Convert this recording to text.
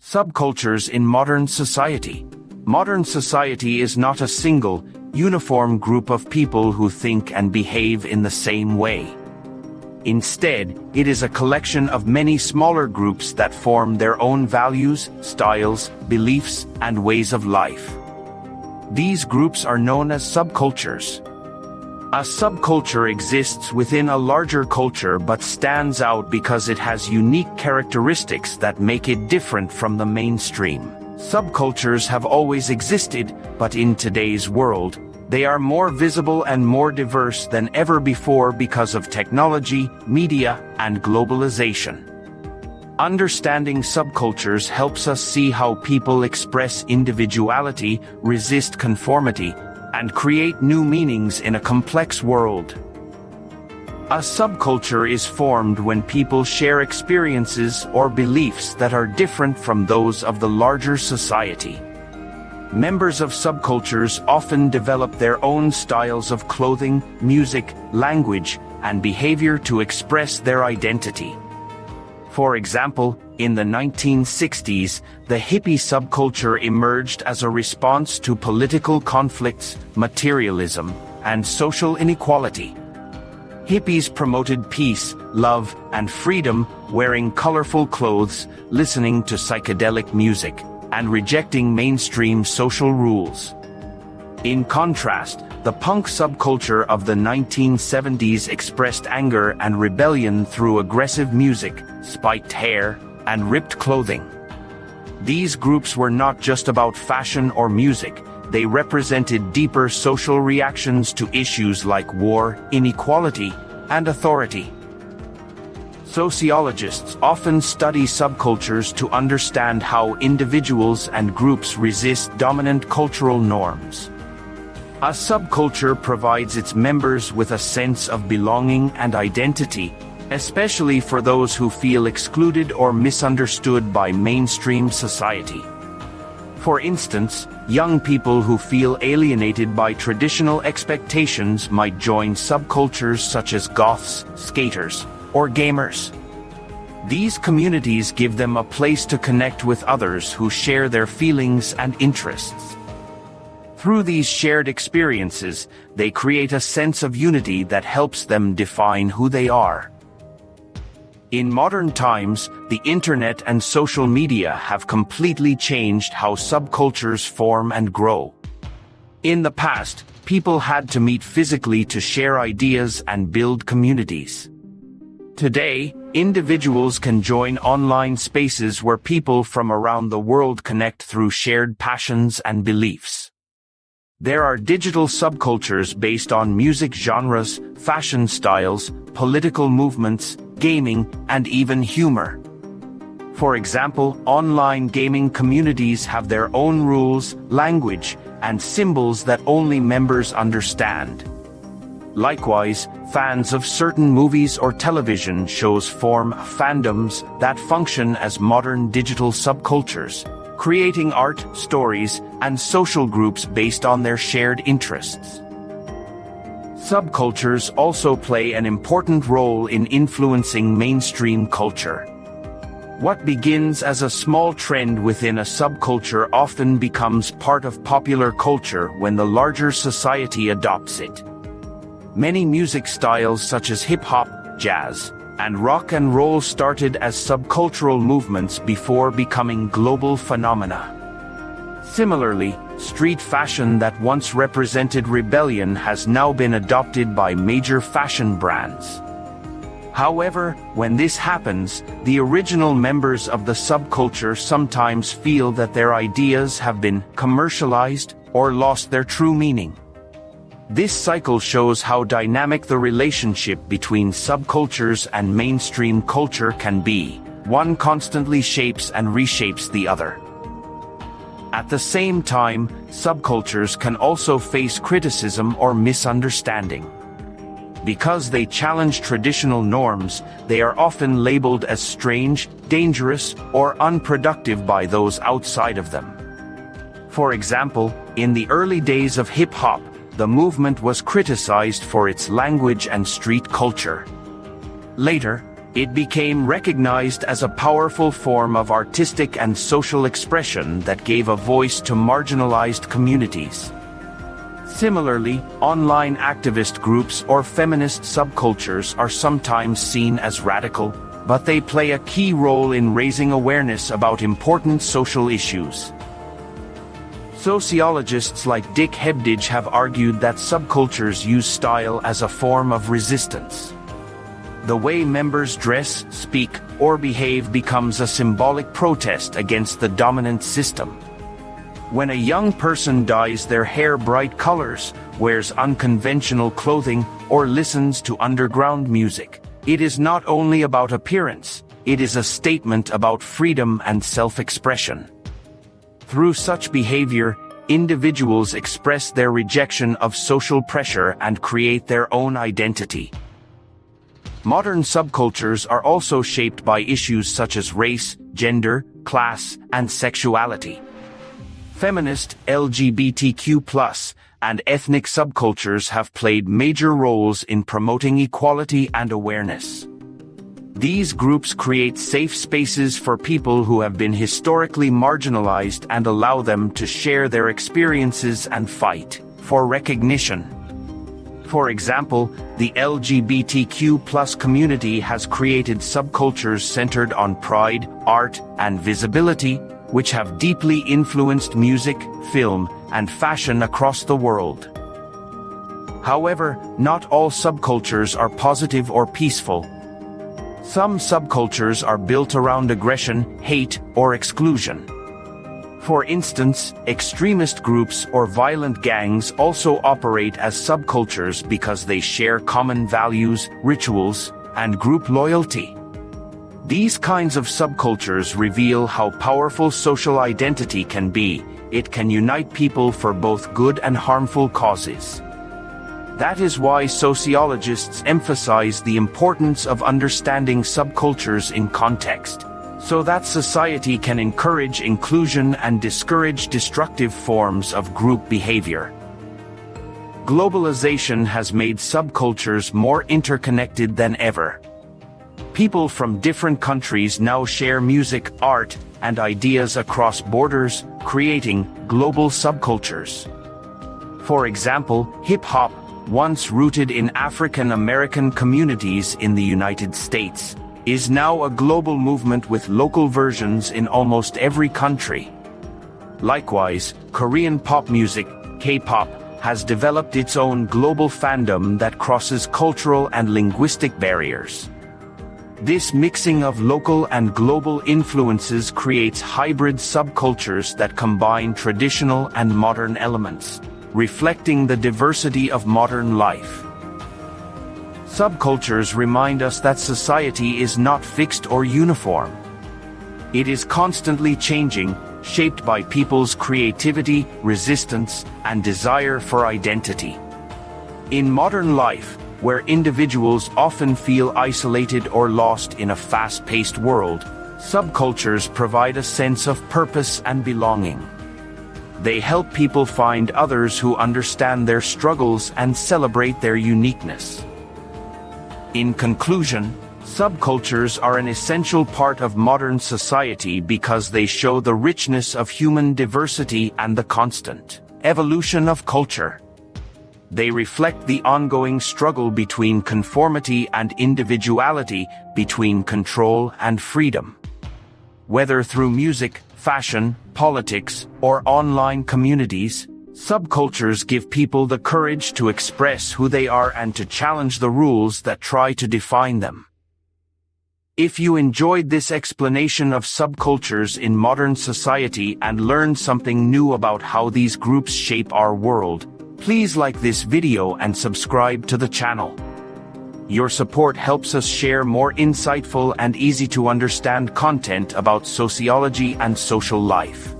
Subcultures in modern society. Modern society is not a single, uniform group of people who think and behave in the same way. Instead, it is a collection of many smaller groups that form their own values, styles, beliefs, and ways of life. These groups are known as subcultures. A subculture exists within a larger culture but stands out because it has unique characteristics that make it different from the mainstream. Subcultures have always existed, but in today's world, they are more visible and more diverse than ever before because of technology, media, and globalization. Understanding subcultures helps us see how people express individuality, resist conformity, and create new meanings in a complex world. A subculture is formed when people share experiences or beliefs that are different from those of the larger society. Members of subcultures often develop their own styles of clothing, music, language, and behavior to express their identity. For example, in the 1960s, the hippie subculture emerged as a response to political conflicts, materialism, and social inequality. Hippies promoted peace, love, and freedom, wearing colorful clothes, listening to psychedelic music, and rejecting mainstream social rules. In contrast, the punk subculture of the 1970s expressed anger and rebellion through aggressive music, spiked hair, and ripped clothing. These groups were not just about fashion or music, they represented deeper social reactions to issues like war, inequality, and authority. Sociologists often study subcultures to understand how individuals and groups resist dominant cultural norms. A subculture provides its members with a sense of belonging and identity, especially for those who feel excluded or misunderstood by mainstream society. For instance, young people who feel alienated by traditional expectations might join subcultures such as goths, skaters, or gamers. These communities give them a place to connect with others who share their feelings and interests. Through these shared experiences, they create a sense of unity that helps them define who they are. In modern times, the internet and social media have completely changed how subcultures form and grow. In the past, people had to meet physically to share ideas and build communities. Today, individuals can join online spaces where people from around the world connect through shared passions and beliefs. There are digital subcultures based on music genres, fashion styles, political movements, gaming, and even humor. For example, online gaming communities have their own rules, language, and symbols that only members understand. Likewise, fans of certain movies or television shows form fandoms that function as modern digital subcultures, creating art, stories, and social groups based on their shared interests. Subcultures also play an important role in influencing mainstream culture. What begins as a small trend within a subculture often becomes part of popular culture when the larger society adopts it. Many music styles such as hip-hop, jazz, and rock and roll started as subcultural movements before becoming global phenomena. Similarly, street fashion that once represented rebellion has now been adopted by major fashion brands. However, when this happens, the original members of the subculture sometimes feel that their ideas have been commercialized or lost their true meaning. This cycle shows how dynamic the relationship between subcultures and mainstream culture can be. One constantly shapes and reshapes the other. At the same time, subcultures can also face criticism or misunderstanding. Because they challenge traditional norms, they are often labeled as strange, dangerous, or unproductive by those outside of them. For example, in the early days of hip-hop, the movement was criticized for its language and street culture. Later, It became recognized as a powerful form of artistic and social expression that gave a voice to marginalized communities. Similarly, online activist groups or feminist subcultures are sometimes seen as radical, but they play a key role in raising awareness about important social issues. Sociologists like Dick Hebdige have argued that subcultures use style as a form of resistance. The way members dress, speak, or behave becomes a symbolic protest against the dominant system. When a young person dyes their hair bright colors, wears unconventional clothing, or listens to underground music, it is not only about appearance, it is a statement about freedom and self-expression. Through such behavior, individuals express their rejection of social pressure and create their own identity. Modern subcultures are also shaped by issues such as race, gender, class, and sexuality. Feminist, LGBTQ+, and ethnic subcultures have played major roles in promoting equality and awareness. These groups create safe spaces for people who have been historically marginalized and allow them to share their experiences and fight for recognition. For example, the LGBTQ+ community has created subcultures centered on pride, art, and visibility, which have deeply influenced music, film, and fashion across the world. However, not all subcultures are positive or peaceful. Some subcultures are built around aggression, hate, or exclusion. For instance, extremist groups or violent gangs also operate as subcultures because they share common values, rituals, and group loyalty. These kinds of subcultures reveal how powerful social identity can be. It can unite people for both good and harmful causes. That is why sociologists emphasize the importance of understanding subcultures in context, so that society can encourage inclusion and discourage destructive forms of group behavior. Globalization has made subcultures more interconnected than ever. People from different countries now share music, art, and ideas across borders, creating global subcultures. For example, hip-hop, once rooted in African American communities in the United States, is now a global movement with local versions in almost every country. Likewise, Korean pop music, K-pop, has developed its own global fandom that crosses cultural and linguistic barriers. This mixing of local and global influences creates hybrid subcultures that combine traditional and modern elements, reflecting the diversity of modern life. Subcultures remind us that society is not fixed or uniform. It is constantly changing, shaped by people's creativity, resistance, and desire for identity. In modern life, where individuals often feel isolated or lost in a fast-paced world, subcultures provide a sense of purpose and belonging. They help people find others who understand their struggles and celebrate their uniqueness. In conclusion, subcultures are an essential part of modern society because they show the richness of human diversity and the constant evolution of culture. They reflect the ongoing struggle between conformity and individuality, between control and freedom. Whether through music, fashion, politics, or online communities, subcultures give people the courage to express who they are and to challenge the rules that try to define them. If you enjoyed this explanation of subcultures in modern society and learned something new about how these groups shape our world, please like this video and subscribe to the channel. Your support helps us share more insightful and easy-to-understand content about sociology and social life.